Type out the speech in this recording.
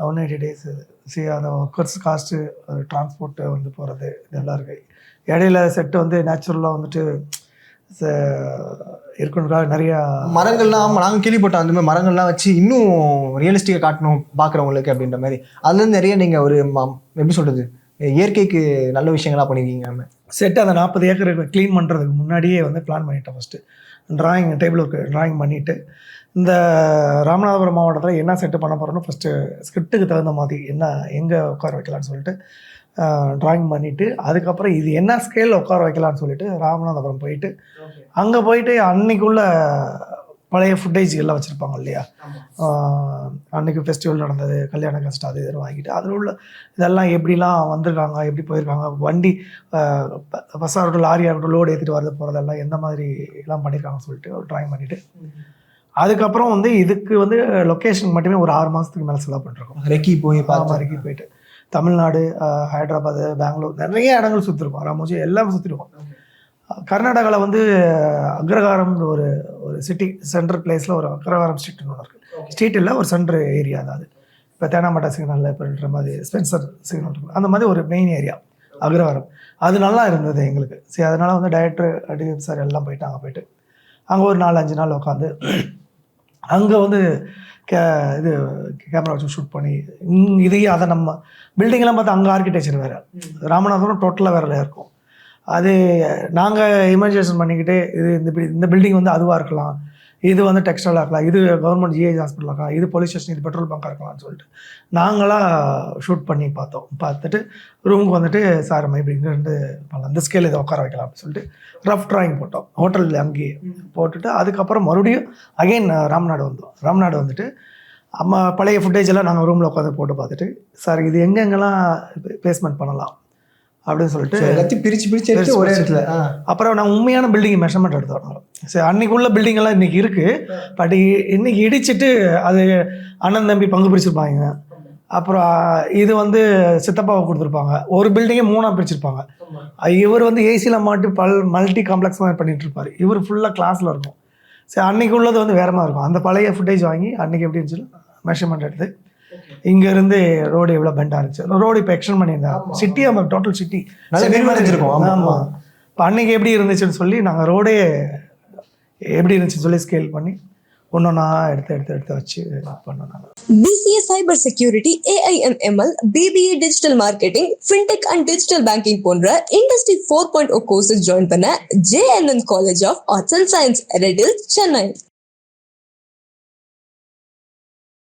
180 days அந்த workers cost, transport வந்து போகிறது இதெல்லாம் இருக்குது. இடையில செட்டு வந்து நேச்சுரலாக வந்துட்டு இருக்கணுக்காக நிறையா மரங்கள்லாம் நாங்கள் கேள்விப்பட்டோம். அந்த மாதிரி மரங்கள்லாம் வச்சு இன்னும் ரியலிஸ்டிக்காக காட்டணும் பார்க்குறவங்களுக்கு அப்படின்ற மாதிரி. அதுலேருந்து நிறைய நீங்கள் ஒரு எப்படி சொல்கிறது, இயற்கைக்கு நல்ல விஷயங்களாக பண்ணியிருக்கீங்க. நம்ம செட்டு அந்த 40 ஏக்கர் க்ளீன் பண்ணுறதுக்கு முன்னாடியே வந்து பிளான் பண்ணிட்டோம். First drawing table work drawing பண்ணிவிட்டு, இந்த ராமநாதபுரம் மாவட்டத்தில் என்ன செட்டு பண்ண போகிறோன்னு ஃபஸ்ட்டு ஸ்கிரிப்டுக்கு தகுந்த மாதிரி என்ன எங்கே உட்கார வைக்கலான்னு சொல்லிட்டு ட்ராயிங் பண்ணிவிட்டு, அதுக்கப்புறம் இது என்ன ஸ்கேலில் உட்கார வைக்கலான்னு சொல்லிட்டு ராமநாதபுரம் போயிட்டு, அங்கே போயிட்டு அன்றைக்குள்ள பழைய ஃபுட்டேஜ் எல்லாம் வச்சுருப்பாங்க இல்லையா, அன்றைக்கி ஃபெஸ்டிவல் நடந்தது, கல்யாண கஷ்டம் அது இதெல்லாம் வாங்கிட்டு அதில் உள்ள இதெல்லாம் எப்படிலாம் வந்திருக்காங்க, எப்படி போயிருக்காங்க, வண்டி பஸ்ஸாக இருக்கட்டும் லாரியாக இருக்கட்டும் லோடு ஏற்றிட்டு வரது போகிறதெல்லாம் எந்த மாதிரி எல்லாம் பண்ணியிருக்காங்கன்னு சொல்லிட்டு ஒரு ட்ராயிங் பண்ணிவிட்டு, அதுக்கப்புறம் வந்து இதுக்கு வந்து லொக்கேஷன் மட்டுமே ஒரு 6 மாதத்துக்கு மேலே செலவு பண்ணிருக்கோம். ரெக்கி போயிட்டு தமிழ்நாடு, ஹைதராபாத், பெங்களூர் நிறைய இடங்கள் சுற்றிருக்கோம். ராமோஜி எல்லாமே சுற்றிருக்கோம். கர்நாடகாவில் வந்து அக்ரஹாரம்னு ஒரு சிட்டி சென்ட்ரல் பிளேஸில் ஒரு அக்ரஹாரம் ஸ்ட்ரீட்னு ஒன்று இருக்குது. ஸ்ட்ரீட் இல்லை, ஒரு சென்ட்ரு ஏரியா தான் அது. இப்போ தேனாம்பட்டா சிக்னலில் இப்போன்ற மாதிரி ஸ்பென்சர் சிக்னல் இருக்குது, அந்த மாதிரி ஒரு மெயின் ஏரியா அக்ரஹாரம். அது நல்லா இருந்தது எங்களுக்கு. சரி, அதனால் வந்து டைரக்டர் டிஎம் சார் எல்லாம் போயிட்டு அங்கே ஒரு 4-5 நாள் உட்காந்து அங்கே வந்து இது கேமரா வச்சு ஷூட் பண்ணி இதையும் அதை நம்ம பில்டிங்கெல்லாம் பார்த்தா அங்கே ஆர்கிடெக்சர் வேறு, ராமநாதபுரம் டோட்டலாக வேறு இருக்கும். அது நாங்கள் இமேஜினேஷன் பண்ணிக்கிட்டு இது இந்த பில்டிங் வந்து அதுவாக இருக்கலாம், இது வந்து டெக்ஸ்டைலாக இருக்கலாம், இது கவர்மெண்ட் ஜிஹெச் ஹாஸ்பிட்டலாக இருக்கலாம், இது போலீஸ் ஸ்டேஷன், இது பெட்ரோல் பங்காக இருக்கலாம்னு சொல்லிட்டு நாங்களாக ஷூட் பண்ணி பார்த்துட்டு ரூமுக்கு வந்துட்டு சார் இப்படி இங்கேருந்து இந்த ஸ்கேல் இதை உட்கார வைக்கலாம் அப்படின்னு சொல்லிட்டு ரஃப் ட்ராயிங் போட்டோம். ஹோட்டலில் அங்கேயே போட்டுட்டு அதுக்கப்புறம் மறுபடியும் அகெயின் ராம்நாடு வந்துட்டு பழைய ஃபுட்டேஜ் எல்லாம் நாங்கள் ரூமில் உட்காந்து போட்டு பார்த்துட்டு, சார் இது எங்கெங்கெல்லாம் பிளேஸ்மெண்ட் பண்ணலாம் அப்படின்னு சொல்லிட்டு எல்லாத்தையும் பிரித்து ஒரே இடத்துல. அப்புறம் நாங்கள் உண்மையான பில்டிங் மெஷர்மெண்ட் எடுத்தோம். சரி, அன்றைக்கி உள்ள பில்டிங்கெல்லாம் இன்றைக்கி இருக்குது, பட் இன்றைக்கி இடிச்சிட்டு அது அண்ணன் தம்பி பங்கு பிரிச்சுருப்பாங்க. அப்புறம் இது வந்து சித்தப்பாவை கொடுத்துருப்பாங்க. ஒரு பில்டிங்கை 3ஆக பிரிச்சிருப்பாங்க. இவர் வந்து ஏசியில் மாட்டி மல்டி காம்ப்ளெக்ஸ் மாதிரி பண்ணிகிட்டு இருப்பார். இவர் ஃபுல்லாக கிளாஸில் இருக்கும். சரி, அன்றைக்கி உள்ளது வந்து வேறு மாதிரி இருக்கும். அந்த பழைய ஃபுட்டேஜ் வாங்கி அன்றைக்கி எப்படி இருந்துச்சு மெஷர்மெண்ட் எடுத்து இங்கேருந்து ரோடு எவ்வளோ பெண்டாக இருந்துச்சு, ரோடு இப்போ எக்ஸ்டெண்ட் பண்ணியிருந்தாங்க. சிட்டி நம்ம டோட்டல் சிட்டி இருக்கும். ஆமாம், இப்போ அன்றைக்கி எப்படி இருந்துச்சுன்னு சொல்லி நாங்கள் ரோடே எப்படி இருந்துச்சுன்னு சொல்லி ஸ்கேல் பண்ணி ஒன்றொன்னா எடுத்து வச்சு பண்ணோம். நாங்கள் BCA Cyber Security, AI&ML, BBA Digital Marketing, FinTech and Digital Banking போன்ற Industry 4.0 கோர்சஸ் ஜாயின் பண்ண JNN College of Arts and Science, Redhill, Chennai.